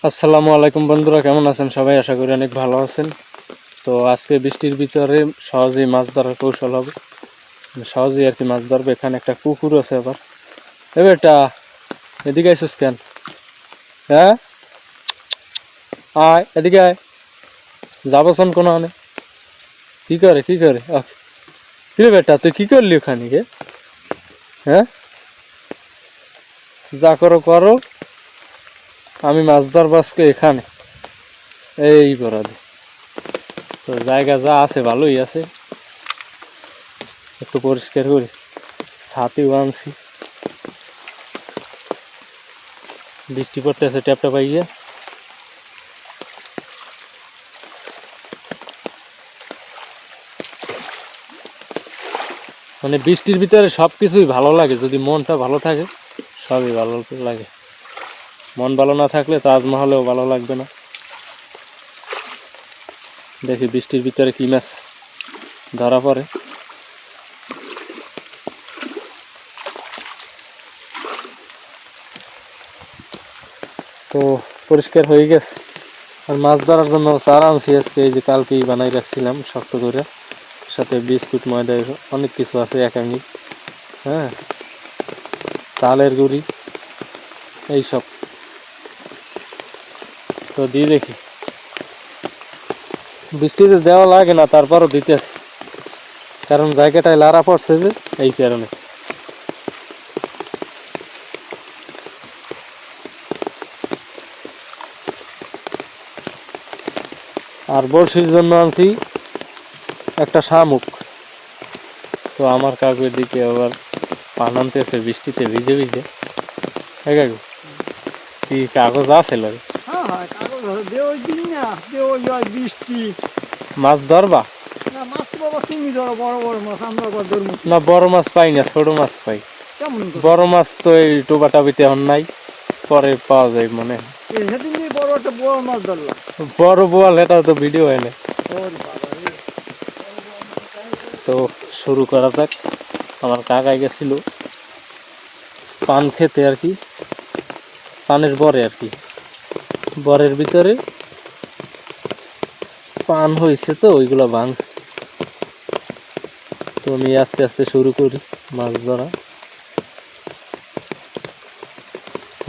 আসসালামু আলাইকুম বন্ধুরা, কেমন আছেন সবাই? আশা করি অনেক ভালো আছেন। তো আজকে বৃষ্টির ভিতরে সহজেই মাছ ধরার কৌশল হবে, সহজেই আর কি মাছ ধরবে। এখানে একটা পুকুর আছে। আবার এটা এদিকে আইসুস কেন? হ্যাঁ, আয় এদিকে আয়। যাবছন কোনো মানে কি করে কি বেটা, তুই কি করলি ওখানে গে? হ্যাঁ, যা করো করো, আমি মাছ ধরবো আজকে এখানে। এই বরাদি তো জায়গা যা আছে ভালোই আছে, একটু পরিষ্কার করি। ছাতিও আনছি, বৃষ্টি পড়তেছে ট্যাপটা পাইয়া। মানে বৃষ্টির ভিতরে সব কিছুই ভালো লাগে, যদি মনটা ভালো থাকে সবই ভালো লাগে। মন ভালো না থাকলে তাজমহলেও ভালো লাগবে না। দেখি বৃষ্টির ভিতরে কি মাছ ধরা পড়ে। তো পরিষ্কার হয়ে গেছে। আর মাছ ধরার জন্য চারা আনছি আজকে, এই যে কালকেই বানাই রাখছিলাম শক্ত করে, সাথে বিস্কুট ময়দা অনেক কিছু আছে, একাঙ্গি, হ্যাঁ, চালের গুঁড়ি, এইসব। তো দিয়ে দেখি, বৃষ্টিতে দেওয়া লাগে না তারপরও দিতেছে, কারণ জায়গাটায় লাড়া পড়ছে যে, এই কারণে। আর বড়শির জন্য আনছি একটা শামুক। তো আমার কাকুর দিকে আবার পান আনতেছে বৃষ্টিতে ভিজে ভিজে। হ্যাঁ কাকু, কি কাগজ আছে লগে? মাছ ধরবা না? বড় মাছ পাই না, ছোট মাছ পাই। বড় মাছ তো এই টোবাটাবিতে এখন নাই, পরে পাওয়া যায় মনে হয়। বড় বোয়াল, এটা তো ভিডিও হয় না। তো শুরু করা যাক। আমার কাকাই গেছিল পান খেতে আর কি, পানের বরে আর কি, বরের ভিতরে পান হয়েছে, তো ওইগুলো ভাঙছে। তো আমি আস্তে আস্তে শুরু করি মাছ ধরা।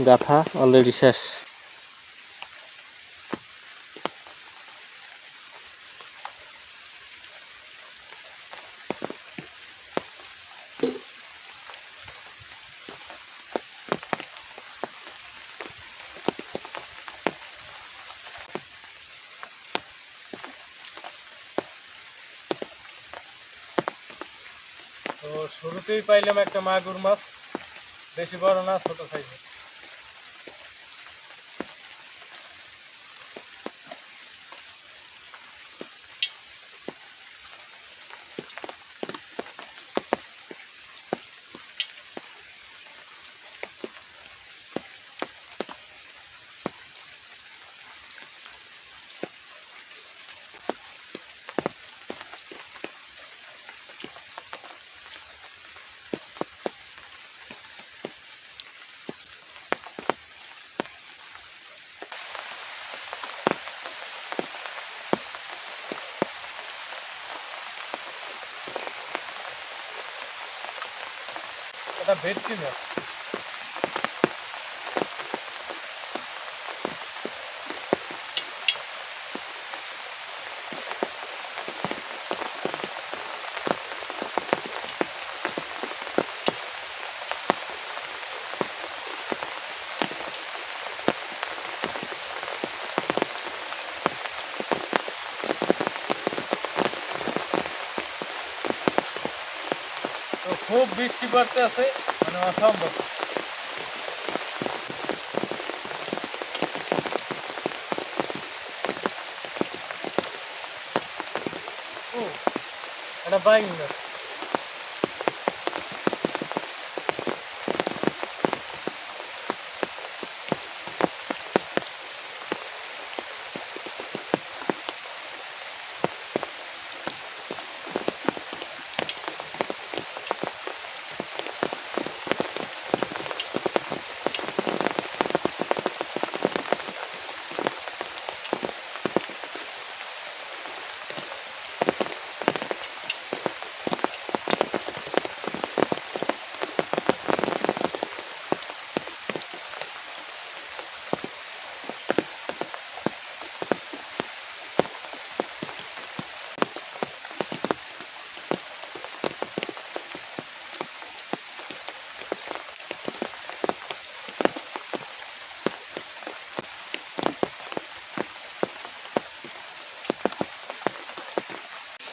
গাথা অলরেডি শেষ। তো শুরুতেই পাইলাম একটা মাগুর মাছ, বেশি বড় না, ছোট সাইজের। এটা ভেটকি মাছ। তো খুব বৃষ্টি পড়তে আছে, মানে অসম্ভব। ও, এটা বাইং মাছ।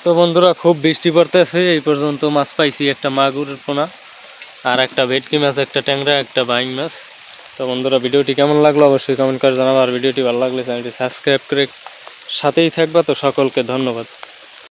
তো বন্ধুরা খুব বৃষ্টি পড়তেছে, এই পর্যন্ত মাছ পাইছি একটা মাগুরের পোনা আর একটা ভেটকি মাছ, একটা ট্যাংরা, একটা বাইং মাছ। তো বন্ধুরা ভিডিওটি কেমন লাগলো অবশ্যই কমেন্ট করে জানাবো, আর ভিডিওটি ভালো লাগলে চ্যানেলটি সাবস্ক্রাইব করে সাথেই থাকবা। তো সকলকে ধন্যবাদ।